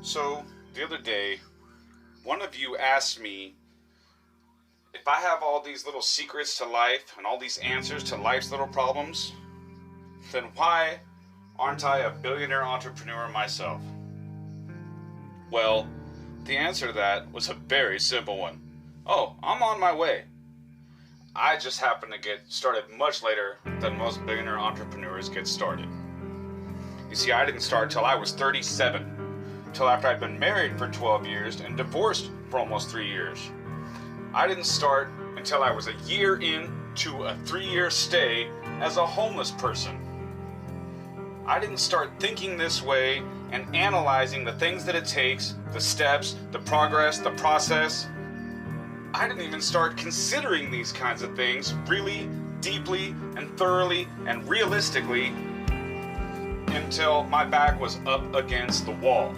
So, the other day, one of you asked me if I have all these little secrets to life and all these answers to life's little problems, then why aren't I a billionaire entrepreneur myself? Well, the answer to that was a very simple one. Oh, I'm on my way. I just happen to get started much later than most billionaire entrepreneurs get started. You see, I didn't start till I was 37. Till after I'd been married for 12 years and divorced for almost 3 years. I didn't start until I was a year into a 3-year stay as a homeless person. I didn't start thinking this way and analyzing the things that it takes, the steps, the progress, the process. I didn't even start considering these kinds of things really deeply and thoroughly and realistically until my back was up against the wall.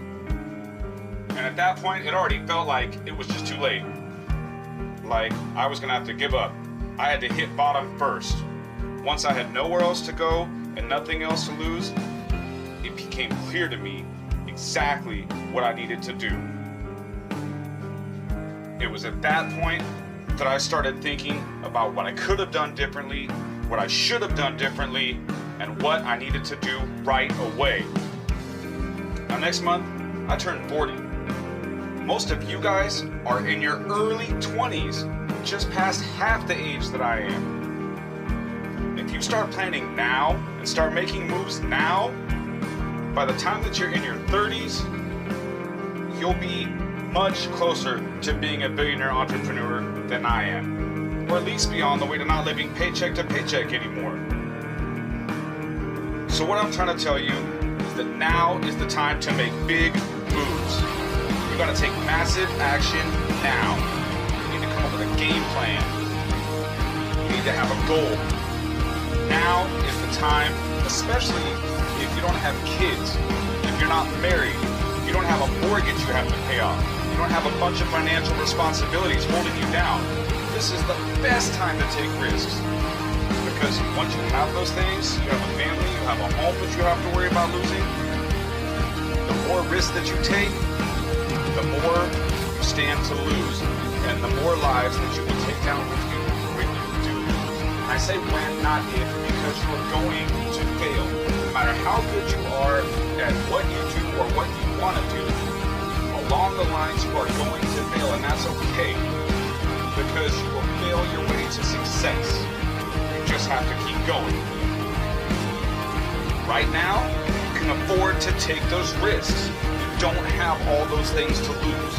And at that point, it already felt like it was just too late. Like I was gonna have to give up. I had to hit bottom first. Once I had nowhere else to go and nothing else to lose, it became clear to me exactly what I needed to do. It was at that point that I started thinking about what I could have done differently, what I should have done differently, and what I needed to do right away. Now next month, I turn 40. Most of you guys are in your early 20s, just past half the age that I am. If you start planning now and start making moves now, by the time that you're in your 30s, you'll be much closer to being a billionaire entrepreneur than I am. Or at least be on the way to not living paycheck to paycheck anymore. So what I'm trying to tell you is that now is the time to make big moves. You gotta take massive action now. You need to come up with a game plan. You need to have a goal. Now is the time, especially if you don't have kids, if you're not married, you don't have a mortgage you have to pay off, you don't have a bunch of financial responsibilities holding you down. This is the best time to take risks. Because once you have those things, you have a family, you have a home that you have to worry about losing, the more risks that you take, the more you stand to lose, and the more lives that you will take down with you when you do. I say when, not if, because you are going to fail. No matter how good you are at what you do or what you want to do, along the lines you are going to fail, and that's okay, because you will fail your way to success. You just have to keep going. Right now, you can afford to take those risks. Don't have all those things to lose.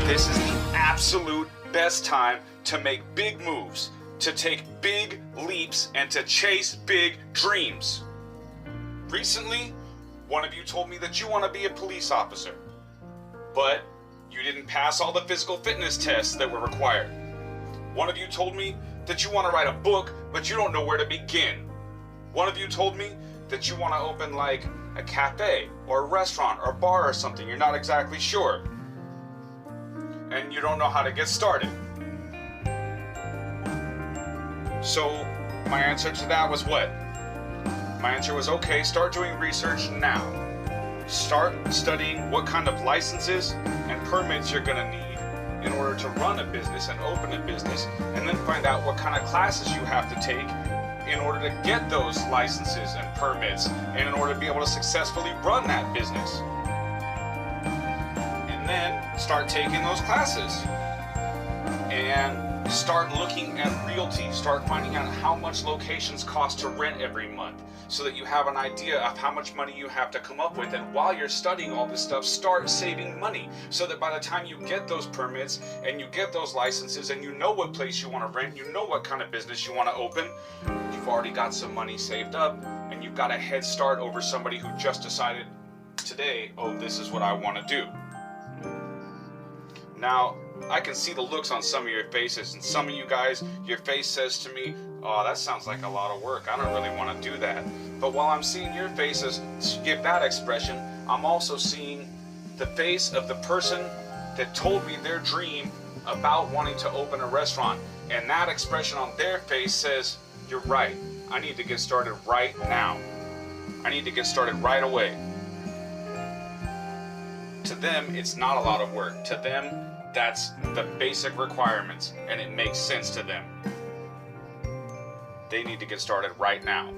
This is the absolute best time to make big moves, to take big leaps, and to chase big dreams. Recently, one of you told me that you want to be a police officer, but you didn't pass all the physical fitness tests that were required. One of you told me that you want to write a book, but you don't know where to begin. One of you told me that you want to open like a cafe or a restaurant or bar or something. You're not exactly sure. And you don't know how to get started. So my answer to that was what? My answer was, okay, start doing research now. Start studying what kind of licenses and permits you're gonna need in order to run a business and open a business, and then find out what kind of classes you have to take in order to get those licenses and permits, and in order to be able to successfully run that business. And then start taking those classes and start looking at realty, start finding out how much locations cost to rent every month, so that you have an idea of how much money you have to come up with. And while you're studying all this stuff, start saving money, so that by the time you get those permits and you get those licenses and you know what place you want to rent, you know what kind of business you want to open, you've already got some money saved up, and you've got a head start over somebody who just decided today, oh, this is what I want to do. Now, I can see the looks on some of your faces, and some of you guys, your face says to me, oh, that sounds like a lot of work. I don't really want to do that. But while I'm seeing your faces give that expression, I'm also seeing the face of the person that told me their dream about wanting to open a restaurant. And that expression on their face says, you're right. I need to get started right now. I need to get started right away. To them, it's not a lot of work. To them, that's the basic requirements, and it makes sense to them. They need to get started right now.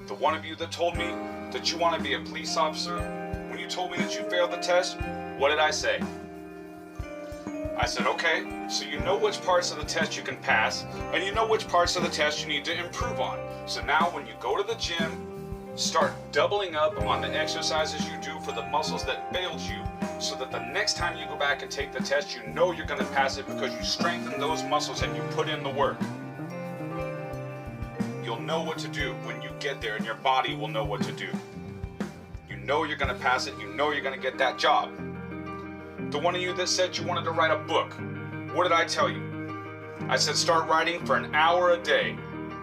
The one of you that told me that you want to be a police officer, when you told me that you failed the test, what did I say? I said, okay, so you know which parts of the test you can pass, and you know which parts of the test you need to improve on. So now when you go to the gym, start doubling up on the exercises you do for the muscles that failed you, so that the next time you go back and take the test, you know you're going to pass it because you strengthen those muscles and you put in the work. You'll know what to do when you get there, and your body will know what to do. You know you're going to pass it. You know you're going to get that job. The one of you that said you wanted to write a book, what did I tell you? I said start writing for an hour a day.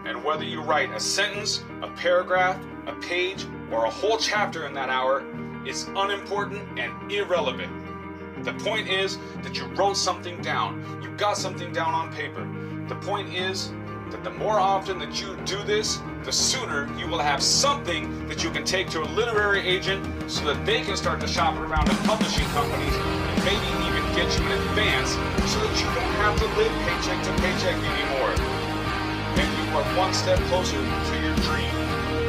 And whether you write a sentence, a paragraph, a page, or a whole chapter in that hour is unimportant and irrelevant. The point is that you wrote something down. You got something down on paper. The point is that the more often that you do this, the sooner you will have something that you can take to a literary agent so that they can start to shop it around at publishing companies and maybe even get you in advance so that you don't have to live paycheck to paycheck anymore. And you are one step closer to your dream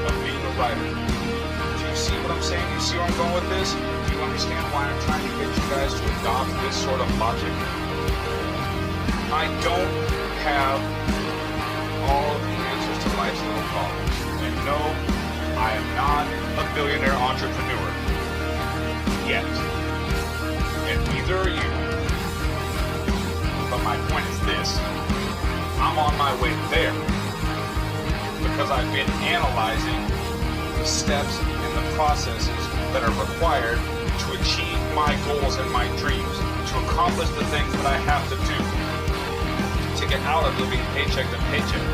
of being a writer. Do you see what I'm saying? Do you see where I'm going with this? Do you understand why I'm trying to get you guys to adopt this sort of logic? I don't have all of the answers to life's little problems. And no, I am not a billionaire entrepreneur. Yet. And neither are you. But my point is this. I'm on my way there. Because I've been analyzing the steps and the processes that are required to achieve my goals and my dreams, to accomplish the things that I have to do, to get out of living paycheck to paycheck.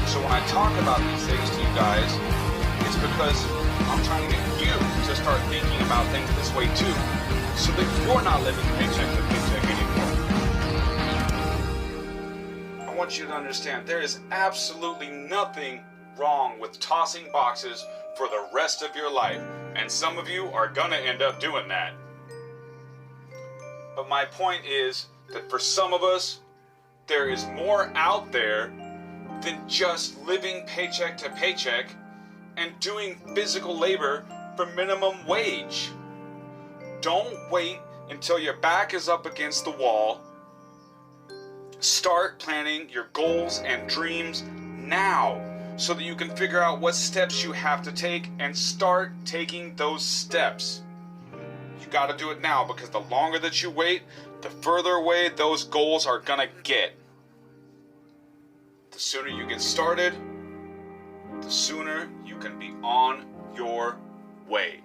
So when I talk about these things to you guys, it's because I'm trying to get you to start thinking about things this way too, so that you're not living paycheck to paycheck anymore. I want you to understand there is absolutely nothing wrong with tossing boxes for the rest of your life, and some of you are gonna end up doing that. But my point is that for some of us, there is more out there than just living paycheck to paycheck and doing physical labor for minimum wage. Don't wait until your back is up against the wall. Start planning your goals and dreams now so that you can figure out what steps you have to take and start taking those steps. You got to do it now, because the longer that you wait, the further away those goals are gonna get. The sooner you get started, the sooner you can be on your way.